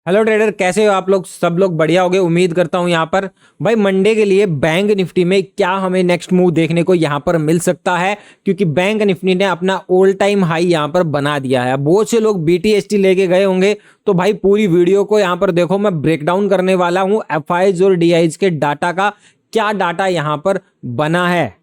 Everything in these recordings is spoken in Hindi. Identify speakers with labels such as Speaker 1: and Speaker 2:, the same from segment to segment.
Speaker 1: हेलो ट्रेडर, कैसे हो आप लोग? सब लोग बढ़िया होगे उम्मीद करता हूं। यहाँ पर भाई मंडे के लिए बैंक निफ्टी में क्या हमें नेक्स्ट मूव देखने को यहाँ पर मिल सकता है, क्योंकि बैंक निफ्टी ने अपना ऑल टाइम हाई यहाँ पर बना दिया है। बहुत से लोग बीटीएसटी लेके गए होंगे, तो भाई पूरी वीडियो को यहाँ पर देखो। मैं ब्रेक डाउन करने वाला हूँ एफआईज और डीआईज के डाटा का, क्या डाटा यहाँ पर बना है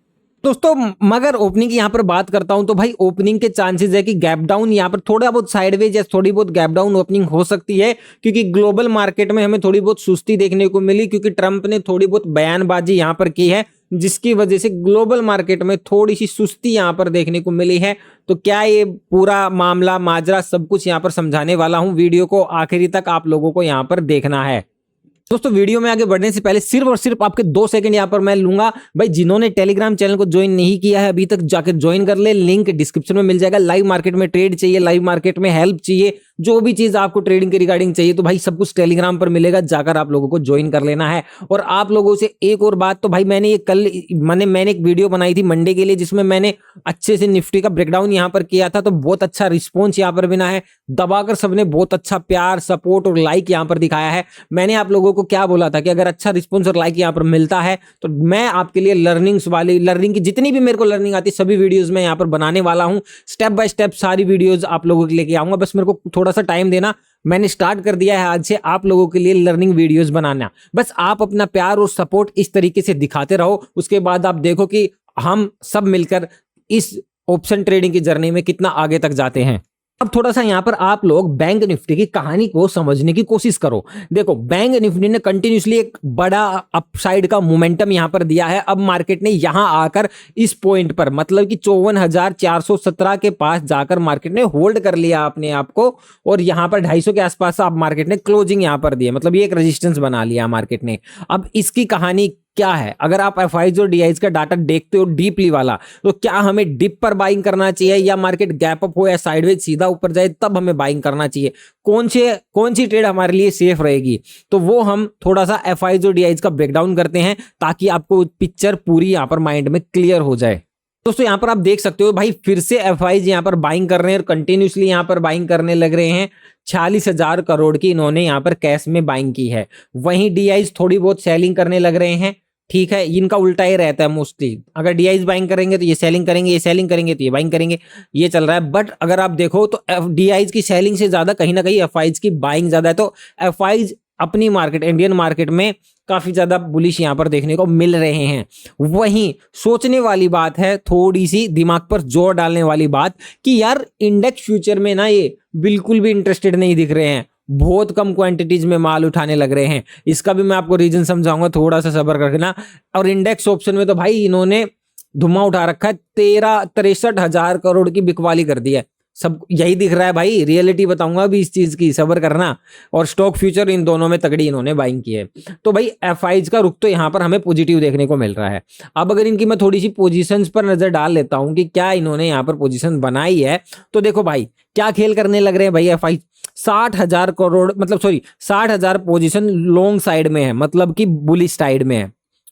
Speaker 1: दोस्तों। मगर ओपनिंग की यहाँ पर बात करता हूं तो भाई ओपनिंग के चांसेस है कि गैप डाउन यहाँ पर थोड़ा बहुत साइडवेज या थोड़ी बहुत गैप डाउन ओपनिंग हो सकती है, क्योंकि ग्लोबल मार्केट में हमें थोड़ी बहुत सुस्ती देखने को मिली, क्योंकि ट्रंप ने थोड़ी बहुत बयानबाजी यहाँ पर की है, जिसकी वजह से ग्लोबल मार्केट में थोड़ी सी सुस्ती यहाँ पर देखने को मिली है। तो क्या ये पूरा मामला माजरा सब कुछ यहाँ पर समझाने वाला हूँ। वीडियो को आखिरी तक आप लोगों को यहाँ पर देखना है। दोस्तों वीडियो में आगे बढ़ने से पहले सिर्फ और सिर्फ आपके 2 सेकंड यहाँ पर मैं लूंगा। भाई जिन्होंने टेलीग्राम चैनल को ज्वाइन नहीं किया है अभी तक, जाकर ज्वाइन कर ले, लिंक डिस्क्रिप्शन में मिल जाएगा। लाइव मार्केट में ट्रेड चाहिए, लाइव मार्केट में हेल्प चाहिए, जो भी चीज आपको ट्रेडिंग के रिगार्डिंग चाहिए, तो भाई सब कुछ टेलीग्राम पर मिलेगा, जाकर आप लोगों को ज्वाइन कर लेना है। और आप लोगों से एक और बात, तो भाई मैंने एक वीडियो बनाई थी मंडे के लिए, जिसमें मैंने अच्छे से निफ्टी का ब्रेकडाउन यहाँ पर किया था, तो बहुत अच्छा रिस्पॉन्स यहाँ पर मिला है। दबाकर सबने बहुत अच्छा प्यार, सपोर्ट और लाइक यहाँ पर दिखाया है। मैंने आप लोगों को क्या बोला था कि अगर अच्छा रिस्पॉन्स और लाइक यहाँ पर मिलता है तो मैं आपके लिए लर्निंग की जितनी भी मेरे को लर्निंग आती है सभी वीडियोस में यहाँ पर बनाने वाला हूँ। स्टेप बाय स्टेप सारी वीडियोस आप लोगों के लेके आऊंगा, बस मेरे को थोड़ा सा टाइम देना। मैंने स्टार्ट कर दिया है आज से आप लोगों के लिए लर्निंग वीडियोस बनाना। बस आप अपना प्यार और सपोर्ट इस तरीके से दिखाते रहो, उसके बाद आप देखो कि हम सब मिलकर इस ऑप्शन ट्रेडिंग की जर्नी में कितना आगे तक जाते हैं। अब थोड़ा सा यहाँ पर आप लोग बैंक निफ्टी की कहानी को समझने की कोशिश करो। देखो बैंक निफ्टी ने कंटिन्यूसली एक बड़ा अपसाइड का मोमेंटम यहाँ पर दिया है। अब मार्केट ने यहाँ आकर इस पॉइंट पर, मतलब कि 54,417 के पास जाकर मार्केट ने होल्ड कर लिया अपने आप को, और यहाँ पर 250 के आसपास अब मार्केट ने क्लोजिंग यहाँ पर दी है, मतलब ये एक रेजिस्टेंस बना लिया मार्केट ने। अब इसकी कहानी क्या है? अगर आप एफआईज और डीआईज का डाटा देखते हो डीपली वाला, तो क्या हमें डिप पर बाइंग करना चाहिए, या मार्केट गैप अप हो या साइडवेज सीधा ऊपर जाए तब हमें बाइंग करना चाहिए? कौन सी ट्रेड हमारे लिए सेफ रहेगी? तो वो हम थोड़ा सा एफआईज और डीआईज का ब्रेकडाउन करते हैं, ताकि आपको पिक्चर पूरी यहाँ पर माइंड में क्लियर हो जाए। दोस्तों यहाँ पर आप देख सकते हो भाई फिर से एफआईज यहाँ पर बाइंग कर रहे हैं और कंटिन्यूसली यहाँ पर बाइंग करने लग रहे हैं। 46,000 करोड़ की इन्होंने यहाँ पर कैश में बाइंग की है। वहीं डीआईज थोड़ी बहुत सेलिंग करने लग रहे हैं। ठीक है, इनका उल्टा ही रहता है मोस्टली। अगर डीआईज बाइंग करेंगे तो ये सेलिंग करेंगे, ये सेलिंग करेंगे तो ये बाइंग करेंगे, ये चल रहा है। बट अगर आप देखो तो डीआईज की सेलिंग से ज्यादा कहीं ना कहीं एफआईज की बाइंग ज्यादा है। तो एफआईज अपनी मार्केट, इंडियन मार्केट में काफी ज्यादा बुलिश यहाँ पर देखने को मिल रहे हैं। वहीं सोचने वाली बात है, थोड़ी सी दिमाग पर जोर डालने वाली बात, कि यार इंडेक्स फ्यूचर में ना ये बिल्कुल भी इंटरेस्टेड नहीं दिख रहे हैं, बहुत कम क्वांटिटीज में माल उठाने लग रहे हैं। इसका भी मैं आपको रीजन समझाऊंगा, थोड़ा सा सब्र करके ना। और इंडेक्स ऑप्शन में तो भाई इन्होंने धुआं उठा रखा है, 63,000 करोड़ की बिकवाली कर दी है। सब यही दिख रहा है भाई, रियलिटी बताऊंगा अभी इस चीज की, सब्र करना। और स्टॉक फ्यूचर इन दोनों में तगड़ी इन्होंने बाइंग की है। तो भाई एफआईज का रुख तो यहाँ पर हमें पॉजिटिव देखने को मिल रहा है। अब अगर इनकी मैं थोड़ी सी पोजीशंस पर नजर डाल लेता हूं कि क्या इन्होंने यहाँ पर पोजीशन बनाई है, तो देखो भाई क्या खेल करने लग रहे हैं भाई एफआईज। 60,000 करोड़, मतलब सॉरी 60,000 पोजीशन लॉन्ग साइड में है, मतलब कि बुलिश साइड में है,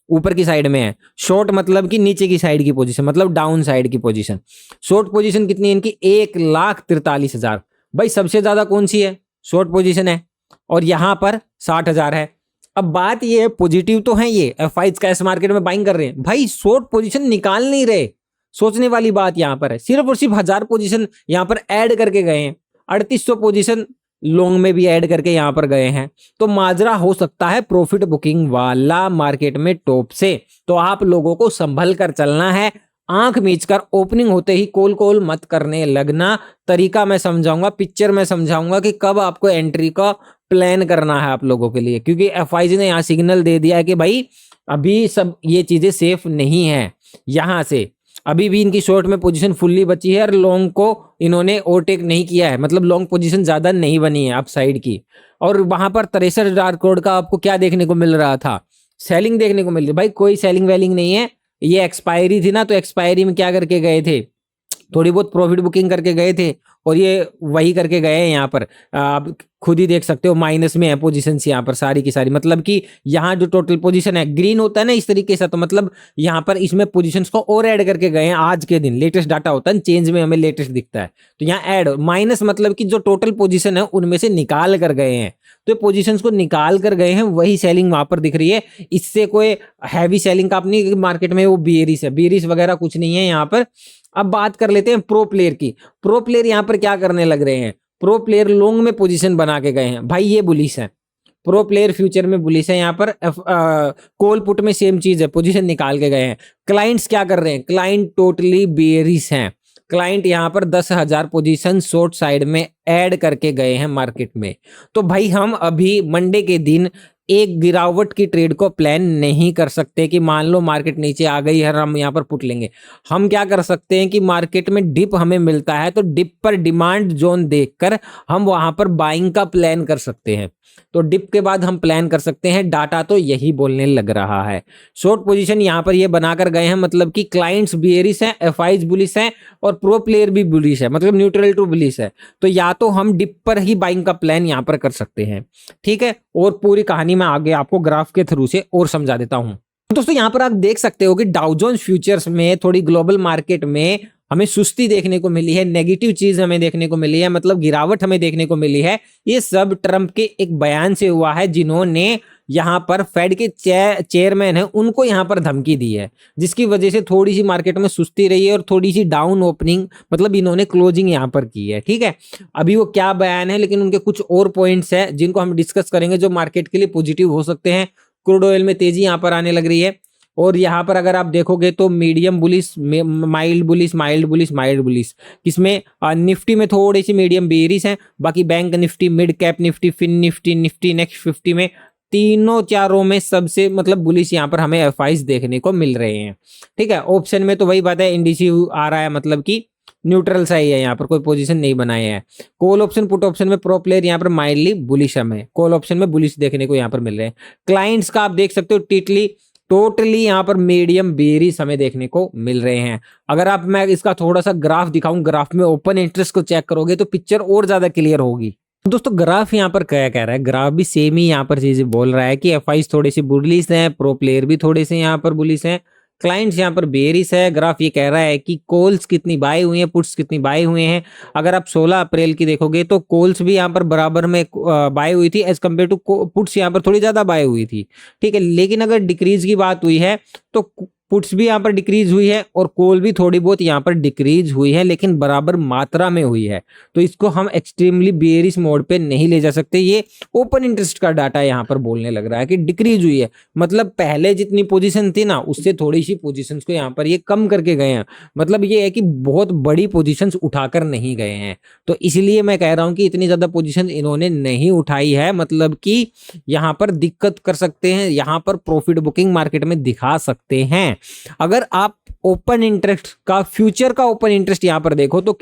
Speaker 1: ऊपर की साइड में है। शॉर्ट मतलब कि नीचे की साइड की पोजीशन, मतलब डाउन साइड की पोजीशन। शॉर्ट पोजीशन कितनी है इनकी? 1,43,000। भाई सबसे ज्यादा कौन सी है? शॉर्ट पोजीशन है, और यहां पर 60,000 है। अब बात ये है, पॉजिटिव तो है ये एफआईज कैश मार्केट में बाइंग कर रहे हैं, भाई शॉर्ट पोजीशन निकाल नहीं रहे। सोचने वाली बात यहां पर है, सिर्फ और सिर्फ 1,000 पोजीशन यहां पर ऐड करके गए हैं। 3,800 पोजीशन लॉन्ग में भी ऐड करके यहां पर गए हैं। तो माजरा हो सकता है प्रॉफिट बुकिंग वाला मार्केट में टॉप से। तो आप लोगों को संभल कर चलना है, आंख मीच कर ओपनिंग होते ही कोल मत करने लगना। तरीका मैं समझाऊंगा, पिक्चर मैं समझाऊंगा कि कब आपको एंट्री का प्लान करना है आप लोगों के लिए, क्योंकि एफआईजी ने यहाँ सिग्नल दे दिया है कि भाई अभी सब ये चीजें सेफ नहीं है। यहां से अभी भी इनकी शॉर्ट में पोजीशन फुल्ली बची है, और लॉन्ग को इन्होंने ओवरटेक नहीं किया है, मतलब लॉन्ग पोजीशन ज्यादा नहीं बनी है अप साइड की। और वहां पर 63,000 करोड़ का आपको क्या देखने को मिल रहा था? सेलिंग देखने को मिल रही। भाई कोई सेलिंग वेलिंग नहीं है, ये एक्सपायरी थी ना, तो एक्सपायरी में क्या करके गए थे? थोड़ी बहुत प्रॉफिट बुकिंग करके गए थे, और ये वही करके गए हैं यहाँ पर। अब खुद ही देख सकते हो माइनस में है पोजीशंस यहाँ पर सारी की सारी, मतलब कि यहाँ जो टोटल पोजीशन है ग्रीन होता है ना इस तरीके से, तो मतलब यहाँ पर इसमें पोजीशंस को और ऐड करके गए हैं आज के दिन, लेटेस्ट डाटा होता है चेंज में हमें लेटेस्ट दिखता है, तो यहाँ ऐड माइनस मतलब कि जो टोटल पोजीशन है उनमें से निकाल कर गए हैं, तो पोजीशंस को निकाल कर गए हैं, वही सेलिंग वहां पर दिख रही है। इससे कोई हैवी सेलिंग का अपनी मार्केट में वो बियरिश है, बियरिश वगैरह कुछ नहीं है यहाँ पर। अब बात कर लेते हैं प्रो प्लेयर की। प्रो प्लेयर यहाँ पर क्या करने लग रहे हैं, प्रो प्लेयर लॉन्ग में पोजीशन बना के गए हैं भाई, ये बुलिश है, प्रो प्लेयर फ्यूचर में बुलिश है यहाँ पर। कॉल पुट में सेम चीज है, पोजीशन निकाल के गए हैं। क्लाइंट्स क्या कर रहे हैं, क्लाइंट टोटली बेरिश हैं, क्लाइंट यहाँ पर 10,000 पोजीशन शॉर्ट साइड में ऐड करके गए हैं मार्केट में। तो भाई हम अभी मंडे के दिन एक गिरावट की ट्रेड को प्लान नहीं कर सकते कि मान लो मार्केट नीचे आ गई है हम यहाँ पर पुट लेंगे। हम क्या कर सकते हैं कि मार्केट में डिप हमें मिलता है तो डिप पर डिमांड जोन देखकर हम वहां पर बाइंग का प्लान कर सकते हैं, तो डिप के बाद हम प्लान कर सकते हैं। डाटा तो यही बोलने लग रहा है। शॉर्ट पोजीशन यहाँ पर ये बनाकर गए हैं, मतलब कि क्लाइंट्स बियरिश हैं, एफआईज बुलिश हैं और प्रो प्लेयर भी बुलिश है, मतलब न्यूट्रल टू बुलिश है। तो या तो हम डिप पर ही बाइंग का प्लान यहाँ पर कर सकते हैं, ठीक है। और पूरी कहानी मैं आगे आपको ग्राफ के थ्रू से और समझा देता हूं। दोस्तों यहाँ पर आप देख सकते हो कि डाउ जोन्स फ्यूचर्स में थोड़ी ग्लोबल मार्केट में हमें सुस्ती देखने को मिली है, नेगेटिव चीज हमें देखने को मिली है, मतलब गिरावट हमें देखने को मिली है। ये सब ट्रंप के एक बयान से हुआ है, जिन्होंने यहाँ पर फेड के चेयरमैन है उनको यहाँ पर धमकी दी है, जिसकी वजह से थोड़ी सी मार्केट में सुस्ती रही है और थोड़ी सी डाउन ओपनिंग, मतलब इन्होंने क्लोजिंग यहाँ पर की है, ठीक है। अभी वो क्या बयान है, लेकिन उनके कुछ और पॉइंट्स है जिनको हम डिस्कस करेंगे जो मार्केट के लिए पॉजिटिव हो सकते हैं। क्रूड ऑयल में तेजी यहाँ पर आने लग रही है, और यहाँ पर अगर आप देखोगे तो medium bullish, mild bullish, mild bullish, mild bullish, इसमें निफ्टी में थोड़ी सी मीडियम बेरिश है। बाकी bank Nifty, mid cap Nifty, Fin Nifty, Nifty next 50 में तीनों चारों में सबसे मतलब बुलिश यहाँ पर हमें एफआईज देखने को मिल रहे हैं, ठीक है। ऑप्शन में तो वही बात है, इंडिसी आ रहा है, मतलब कि न्यूट्रल सा ही है, यहाँ पर कोई पोजीशन नहीं बनाए हैं। कॉल ऑप्शन पुट ऑप्शन में प्रो प्लेयर यहाँ पर माइल्डली बुलिश हमें कॉल ऑप्शन में बुलिश देखने को यहाँ पर मिल रहे हैं। क्लाइंट्स का आप देख सकते हो टोटली यहाँ पर मीडियम बेरिश हमें देखने को मिल रहे हैं। अगर आप मैं इसका थोड़ा सा ग्राफ दिखाऊं, ग्राफ में ओपन इंटरेस्ट को चेक करोगे तो पिक्चर और ज्यादा क्लियर होगी। दोस्तों ग्राफ यहाँ पर क्या कह रहा है, ग्राफ भी सेम ही यहाँ पर चीजें बोल रहा है कि एफआईज थोड़ी सी बुलिश हैं, प्रो प्लेयर भी थोड़े से यहाँ पर बुलिश हैं, क्लाइंट्स यहाँ पर बेरिश है। ग्राफ ये कह रहा है कि कॉल्स कितनी बाय हुई हैं, पुट्स कितनी बाय हुए हैं। अगर आप 16 अप्रैल की देखोगे तो कॉल्स भी यहाँ पर बराबर में बाय हुई थी एज कम्पेयर टू पुट्स, यहाँ पर थोड़ी ज्यादा बाय हुई थी, ठीक है। लेकिन अगर डिक्रीज की बात हुई है तो पुट्स भी यहाँ पर डिक्रीज हुई है और कॉल भी थोड़ी बहुत यहाँ पर डिक्रीज हुई है, लेकिन बराबर मात्रा में हुई है। तो इसको हम एक्सट्रीमली बेयरिश मोड पे नहीं ले जा सकते। ये ओपन इंटरेस्ट का डाटा यहाँ पर बोलने लग रहा है कि डिक्रीज हुई है, मतलब पहले जितनी पोजीशन थी ना उससे थोड़ी सी पोजीशंस को यहाँ पर ये कम करके गए हैं। मतलब ये है कि बहुत बड़ी पोजीशंस उठाकर नहीं गए हैं, तो इसलिए मैं कह रहा हूँ कि इतनी ज्यादा पोजीशन इन्होंने नहीं उठाई है, मतलब कि यहाँ पर दिक्कत कर सकते हैं, यहाँ पर प्रॉफिट बुकिंग मार्केट में दिखा सकते हैं। अगर आप ओपन इंटरेस्ट का फ्यूचर का ओपन इंटरेस्ट यहां पर देखो तो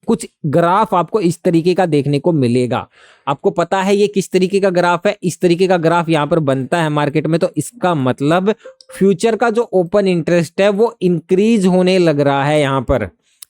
Speaker 1: कुछ ग्राफ आपको इस तरीके का देखने को मिलेगा। आपको पता है ये किस तरीके का ग्राफ है, इस तरीके का ग्राफ यहां पर बनता है मार्केट में, तो इसका मतलब फ्यूचर का जो ओपन इंटरेस्ट है वो इंक्रीज होने लग रहा है यहां पर,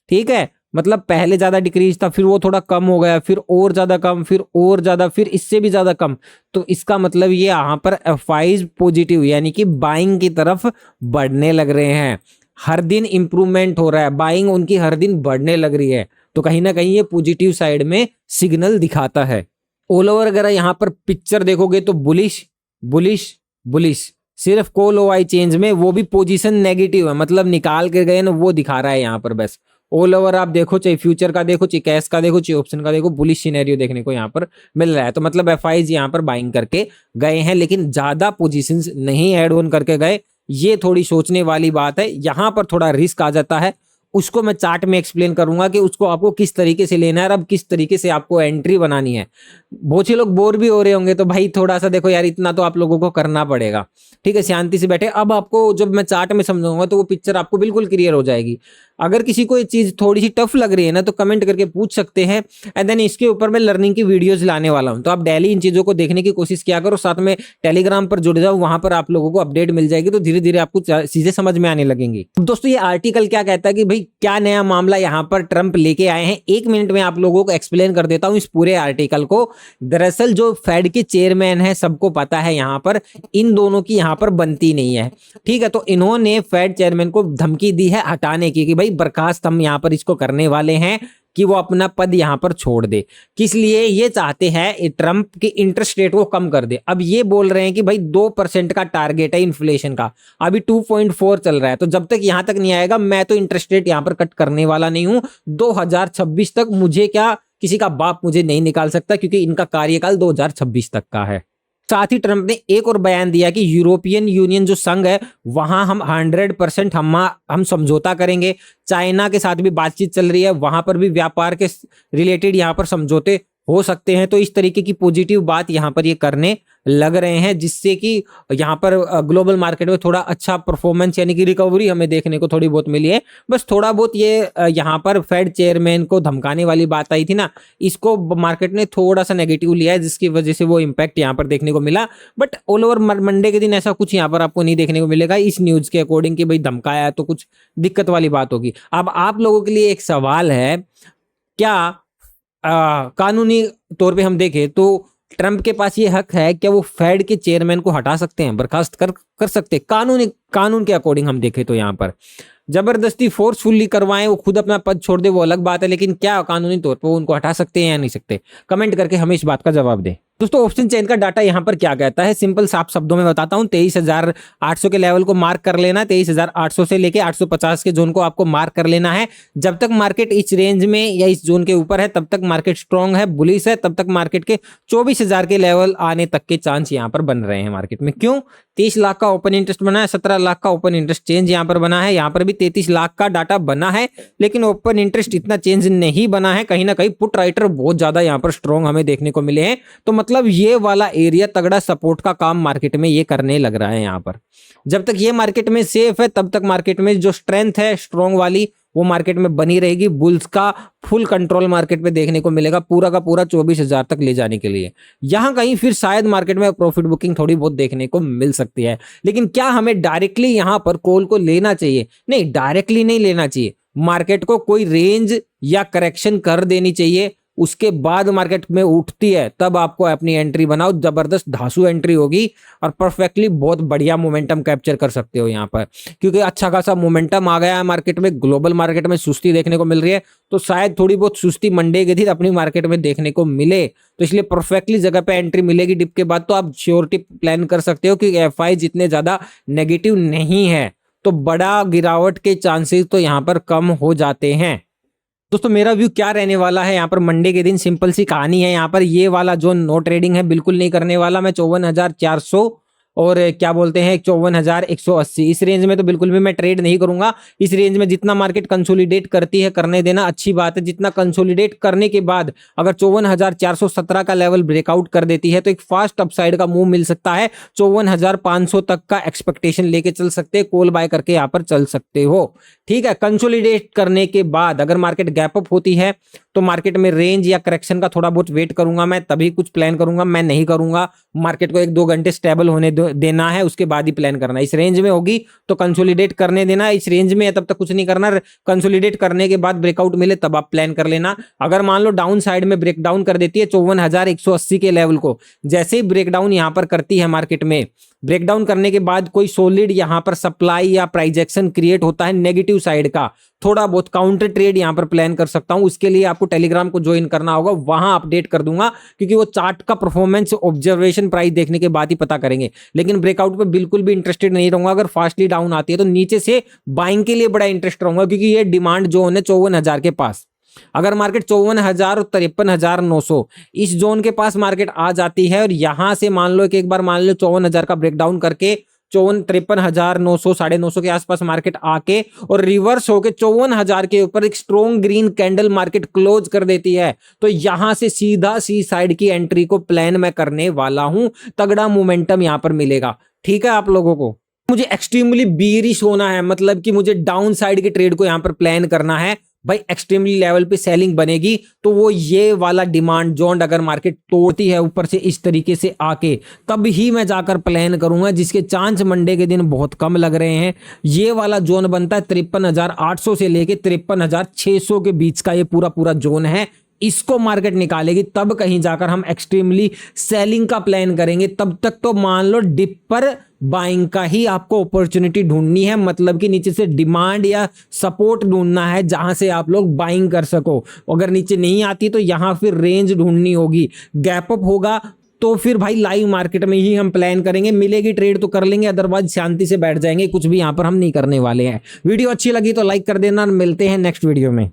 Speaker 1: ठीक है। मतलब पहले ज्यादा डिक्रीज था, फिर वो थोड़ा कम हो गया, फिर और ज्यादा कम, फिर और ज्यादा, फिर इससे भी ज्यादा कम। तो इसका मतलब ये यहाँ पर एफआईज पॉजिटिव यानी कि बाइंग की तरफ बढ़ने लग रहे हैं। हर दिन इंप्रूवमेंट हो रहा है, बाइंग उनकी हर दिन बढ़ने लग रही है, तो कहीं ना कहीं ये पॉजिटिव साइड में सिग्नल दिखाता है। ऑल ओवर अगर यहाँ पर पिक्चर देखोगे तो बुलिश बुलिश बुलिश, सिर्फ कॉल ओआई चेंज में वो भी पोजीशन नेगेटिव है, मतलब निकाल के गए ना वो दिखा रहा है यहाँ पर। बस ऑल ओवर आप देखो, चाहे फ्यूचर का देखो, चाहे कैश का देखो, चाहे ऑप्शन का देखो, बुलिश सिनेरियो देखने को यहाँ पर मिल रहा है। तो मतलब एफआईज यहाँ पर बाइंग करके गए हैं, लेकिन ज्यादा पोजीशंस नहीं ऐड ऑन करके गए। ये थोड़ी सोचने वाली बात है, यहाँ पर थोड़ा रिस्क आ जाता है। उसको मैं चार्ट में एक्सप्लेन करूंगा कि उसको आपको किस तरीके से लेना है और अब किस तरीके से आपको एंट्री बनानी है। बहुत से लोग बोर भी हो रहे होंगे, तो भाई थोड़ा सा देखो यार, इतना तो आप लोगों को करना पड़ेगा, ठीक है। शांति से बैठे, अब आपको जब मैं चार्ट में समझाऊंगा तो वो पिक्चर आपको बिल्कुल क्लियर हो जाएगी। अगर किसी को ये चीज थोड़ी सी टफ लग रही है ना तो कमेंट करके पूछ सकते हैं, एंड देन इसके ऊपर मैं लर्निंग की वीडियोस लाने वाला हूं। तो आप डेली इन चीजों को देखने की कोशिश किया करो, साथ में टेलीग्राम पर जुड़ जाओ, वहां पर आप लोगों को अपडेट मिल जाएगी, तो धीरे धीरे आपको चीजें समझ में आने लगेंगी। दोस्तों ये आर्टिकल क्या कहता है कि भाई क्या नया मामला यहाँ पर ट्रंप लेके आए हैं, 1 मिनट में आप लोगों को एक्सप्लेन कर देता हूं इस पूरे आर्टिकल को। दरअसल जो फेड के चेयरमैन है, सबको पता है यहाँ पर इन दोनों की यहाँ पर बनती नहीं है, ठीक है। तो इन्होंने फेड चेयरमैन को धमकी दी है हटाने की, कि भाई बर्खास्त हम यहाँ पर इसको करने वाले हैं कि वो अपना पद यहां पर छोड़ दे। किस लिए ये चाहते हैं ट्रंप की इंटरेस्ट रेट को कम कर दे। अब ये बोल रहे हैं कि भाई 2% का टारगेट है इन्फ्लेशन का, अभी 2.4 चल रहा है, तो जब तक यहां तक नहीं आएगा मैं तो इंटरेस्ट रेट यहां पर कट करने वाला नहीं हूं। 2026 तक मुझे क्या, किसी का बाप मुझे नहीं निकाल सकता, क्योंकि इनका कार्यकाल 2026 तक का है। साथ ही ट्रंप ने एक और बयान दिया कि यूरोपियन यूनियन जो संघ है वहां हम 100% हम समझौता करेंगे। चाइना के साथ भी बातचीत चल रही है, वहां पर भी व्यापार के रिलेटेड यहां पर समझौते हो सकते हैं। तो इस तरीके की पॉजिटिव बात यहां पर ये करने लग रहे हैं, जिससे कि यहां पर ग्लोबल मार्केट में थोड़ा अच्छा परफॉर्मेंस यानी कि रिकवरी हमें देखने को थोड़ी बहुत मिली है। बस थोड़ा बहुत ये यहां पर फेड चेयरमैन को धमकाने वाली बात आई थी ना, इसको मार्केट ने थोड़ा सा नेगेटिव लिया है, जिसकी वजह से वो इम्पैक्ट यहां पर देखने को मिला। बट ऑल ओवर मंडे के दिन ऐसा कुछ यहां पर आपको नहीं देखने को मिलेगा इस न्यूज के अकॉर्डिंग कि भाई धमकाया तो कुछ दिक्कत वाली बात होगी। अब आप लोगों के लिए एक सवाल है, क्या कानूनी तौर पे हम देखें तो ट्रंप के पास ये हक है क्या वो फेड के चेयरमैन को हटा सकते हैं, बर्खास्त कर सकते हैं? कानून के अकॉर्डिंग हम देखें तो यहाँ पर जबरदस्ती फोर्सफुली करवाएं, वो खुद अपना पद छोड़ दे वो अलग बात है, लेकिन क्या कानूनी तौर पर वो उनको हटा सकते हैं या नहीं सकते? कमेंट करके हमें इस बात का जवाब दें। दोस्तों ऑप्शन चेन का डाटा यहाँ पर क्या कहता है, सिंपल साफ शब्दों में बताता हूँ। 23,800 के लेवल को मार्क कर लेना, 23,800 से लेके 850 के जोन को आपको मार्क कर लेना है। जब तक मार्केट इस रेंज में या इस जोन के ऊपर है तब तक मार्केट स्ट्रांग है, बुलिश है, तब तक मार्केट के 24,000 के लेवल आने तक के चांस यहाँ पर बन रहे हैं मार्केट में। क्यों? 30 लाख का ओपन इंटरेस्ट बना है, 17 लाख का ओपन इंटरेस्ट चेंज यहाँ पर बना है, यहाँ पर भी 33 लाख का डाटा बना है, लेकिन ओपन इंटरेस्ट इतना चेंज नहीं बना है। कहीं ना कहीं पुट राइटर बहुत ज्यादा यहाँ पर स्ट्रॉन्ग हमें देखने को मिले हैं। तो मतलब ये वाला एरिया तगड़ा सपोर्ट का काम मार्केट में ये करने लग रहा है यहाँ पर। जब तक ये मार्केट में सेफ है तब तक मार्केट में जो स्ट्रेंथ है स्ट्रॉन्ग वाली वो मार्केट में बनी रहेगी। बुल्स का फुल कंट्रोल मार्केट पे देखने को मिलेगा पूरा का पूरा 24,000 तक ले जाने के लिए। यहां कहीं फिर शायद मार्केट में प्रॉफिट बुकिंग थोड़ी बहुत देखने को मिल सकती है, लेकिन क्या हमें डायरेक्टली यहां पर कॉल को लेना चाहिए? नहीं, डायरेक्टली नहीं लेना चाहिए। मार्केट को कोई रेंज या करेक्शन कर देनी चाहिए, उसके बाद मार्केट में उठती है तब आपको अपनी एंट्री बनाओ। जबरदस्त धांसू एंट्री होगी और परफेक्टली बहुत बढ़िया मोमेंटम कैप्चर कर सकते हो यहाँ पर, क्योंकि अच्छा खासा मोमेंटम आ गया है मार्केट में। ग्लोबल मार्केट में सुस्ती देखने को मिल रही है, तो शायद थोड़ी बहुत सुस्ती मंडे के दिन अपनी मार्केट में देखने को मिले, तो इसलिए परफेक्टली जगह पे एंट्री मिलेगी डिप के बाद। तो आप श्योरिटी प्लान कर सकते हो कि एफआई जितने ज्यादा नेगेटिव नहीं है तो बड़ा गिरावट के चांसेस तो यहाँ पर कम हो जाते हैं। दोस्तों मेरा व्यू क्या रहने वाला है यहाँ पर मंडे के दिन, सिंपल सी कहानी है। यहाँ पर ये वाला जो नो ट्रेडिंग है बिल्कुल नहीं करने वाला मैं। 54,400 और क्या बोलते हैं 54,180 इस रेंज में तो बिल्कुल भी मैं ट्रेड नहीं करूंगा। इस रेंज में जितना मार्केट कंसोलिडेट करती है करने देना, अच्छी बात है। जितना कंसोलिडेट करने के बाद अगर 54,417 का लेवल ब्रेकआउट कर देती है तो एक फास्ट अपसाइड का मूव मिल सकता है। 54,500 तक का एक्सपेक्टेशन लेके चल सकते हैं, कॉल बाय करके यहाँ पर चल सकते हो, ठीक है। कंसोलिडेट करने के बाद अगर मार्केट गैप अप होती है तो मार्केट में रेंज या करेक्शन का थोड़ा बहुत वेट करूंगा मैं, तभी कुछ प्लान करूंगा। मैं नहीं करूंगा, मार्केट को 1-2 घंटे स्टेबल होने देना है, उसके बाद ही प्लान करना। इस रेंज में होगी तो कंसोलिडेट करने देना, इस रेंज में है तब तक कुछ नहीं करना। कंसोलिडेट करने के बाद ब्रेकआउट मिले तब आप प्लान कर लेना। अगर मान लो डाउन साइड में ब्रेक डाउन कर देती है 54,180 के लेवल को, जैसे ही ब्रेकडाउन यहां पर करती है मार्केट में, ब्रेकडाउन करने के बाद कोई सॉलिड यहां पर सप्लाई या प्राइस एक्शन क्रिएट होता है नेगेटिव साइड का, थोड़ा बहुत काउंटर ट्रेड यहां पर प्लान कर सकता हूं। उसके लिए आपको टेलीग्राम को ज्वाइन करना होगा, वहां अपडेट कर दूंगा, क्योंकि वो चार्ट का परफॉर्मेंस ऑब्जर्वेशन प्राइस देखने के बाद ही पता करेंगे। लेकिन ब्रेकआउट पे बिल्कुल भी इंटरेस्टेड नहीं रहूंगा। अगर फास्टली डाउन आती है तो नीचे से बाइंग के लिए बड़ा इंटरेस्ट रहूंगा, क्योंकि ये डिमांड जोन है 54,000 के पास। अगर मार्केट 54,000 और 53,900 इस जोन के पास मार्केट आ जाती है और यहां से मान लो कि एक बार मान लो 54,000 का ब्रेकडाउन करके 53,900 950 के आसपास मार्केट आके और रिवर्स होके 54,000 के ऊपर एक strong green candle market close कर देती है, तो यहां से सीधा सी साइड की एंट्री को प्लान मैं करने वाला हूं। तगड़ा मोमेंटम यहां पर मिलेगा, ठीक है आप लोगों को। मुझे एक्सट्रीमली बीरिश होना है, मतलब कि मुझे डाउन साइड के ट्रेड को यहां पर प्लान करना है भाई, एक्सट्रीमली लेवल पे सेलिंग बनेगी तो वो ये वाला डिमांड जोन अगर मार्केट तोड़ती है ऊपर से इस तरीके से आके, तब ही मैं जाकर प्लान करूंगा, जिसके चांस मंडे के दिन बहुत कम लग रहे हैं। ये वाला जोन बनता है 53,800 से लेके 53,600 के बीच का, ये पूरा पूरा जोन है। इसको मार्केट निकालेगी तब कहीं जाकर हम एक्सट्रीमली सेलिंग का प्लान करेंगे। तब तक तो मान लो डिप पर बाइंग का ही आपको अपॉर्चुनिटी ढूंढनी है, मतलब कि नीचे से डिमांड या सपोर्ट ढूंढना है जहां से आप लोग बाइंग कर सको। अगर नीचे नहीं आती तो यहां फिर रेंज ढूंढनी होगी, गैप अप होगा तो फिर भाई लाइव मार्केट में ही हम प्लान करेंगे। मिलेगी ट्रेड तो कर लेंगे, अदरवाइज शांति से बैठ जाएंगे, कुछ भी यहां पर हम नहीं करने वाले हैं। वीडियो अच्छी लगी तो लाइक कर देना, मिलते हैं नेक्स्ट वीडियो में।